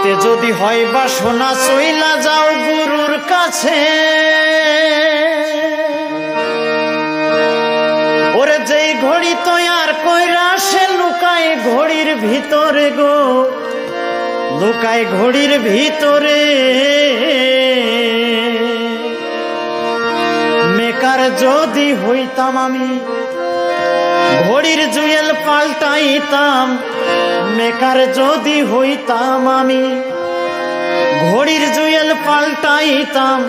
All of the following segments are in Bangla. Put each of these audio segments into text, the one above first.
দেখতে যদি হয় বা সোনা চইলা যাও গুরুর কাছে, ওরে যেই ঘড়ি তৈয়ার কইরা সে লুকায় ঘড়ির ভিতরে গো, লুকায় ঘড়ির ভিতরে। মেকার যদি হইতাম আমি ঘড়ির জুয়েল পাল্টাইতাম, মেকার যদি হইতাম আমি ঘড়ির জুয়েল পাল্টাইতাম।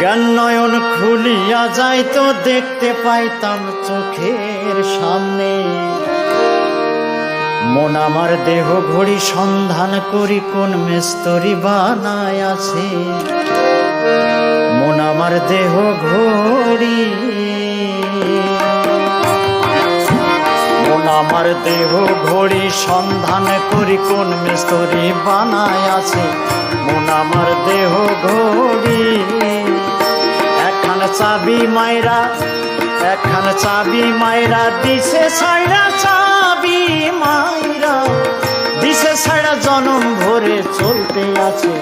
জ্ঞান নয়ন খুলিয়া যাইতো দেখতে পাইতাম চোখের সামনে। মন আমার দেহ ঘড়ি সন্ধান করি কোন মিস্ত্রি বানায় আছে, মন আমার দেহ ঘড়ি, মন আমার দেহ ঘড়ি সন্ধান করি কোন মিস্ত্রি বানায় আছে, মন আমার দেহ ঘড়ি। একখান চাবি মাইরা, একখান চাবি মাইরা দিছে ছাইরা, চাবি মাইরা দিছে ছাইরা জনম ভরে চলতে আছে।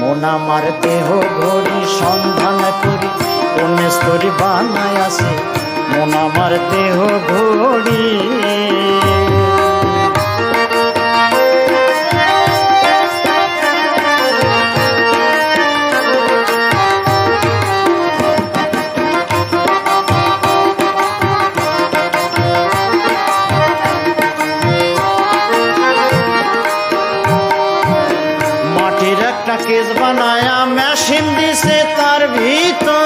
মন আমার দেহ ঘড়ি সন্ধান করি কোন মিস্ত্রি বানায় আছে, মন আমার দেহ ঘড়ি। মাটির একটা কেস বানায়া মেশিন দিছে তার ভিতর,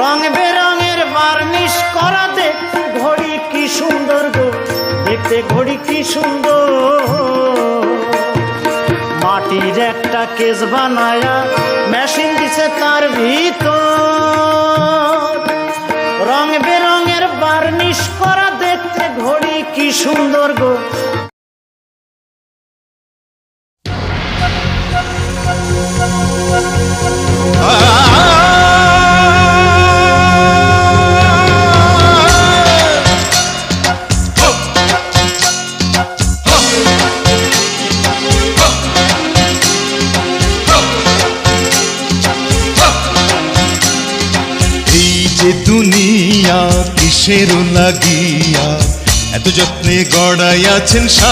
রং বেরঙের বার্নিশ করা দেখতে ঘড়ি কি সুন্দর গো, দেখতে ঘড়ি কি সুন্দর। মাটির একটা কেস বানায়া মেশিন দিছে তার ভিতর, রং বেরঙের বার্নিশ করা দেখতে ঘড়ি কি সুন্দর গো। দুনিয়া কিসের লাগিয়া এত যত্নে গড়াইয়াছেন সাই।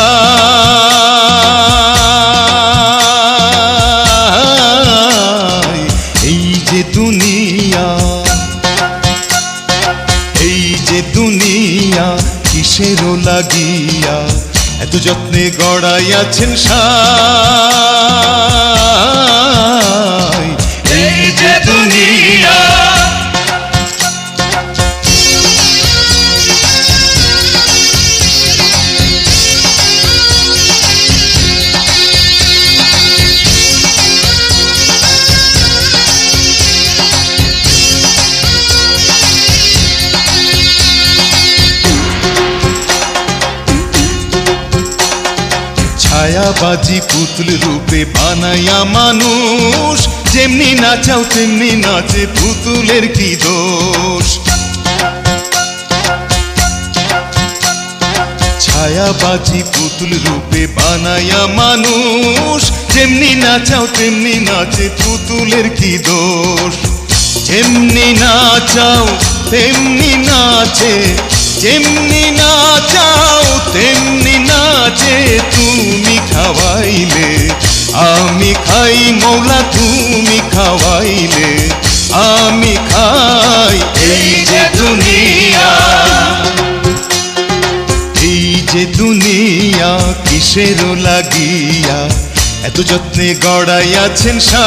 এই যে দুনিয়া, এই যে দুনিয়া কিসের লাগিয়া এত যত্নে গড়াইয়াছেন সাই। এই যে দুনিয়া ছায়াবাজি পুতুল রূপে বানায়া মানুষ, যেমনি নাচাও তেমনি নাচে পুতুলের কি দোষ। ছায়াবাজি পুতুল রূপে বানায়া মানুষ, যেমনি নাচাও তেমনি নাচে পুতুলের কি দোষ। যেমনি নাচাও তেমনি নাচে, যেমনি নাচাও তেমনি নাচে। তুমি খাওয়াইলে আমি খাই মৌলা, তুমি খাওয়াইলে আমি খাই। এই যে দুনিয়া, এই যে দুনিয়া কিসের লাগিয়া এত যত্নে গড়াইয়াছেন সাই।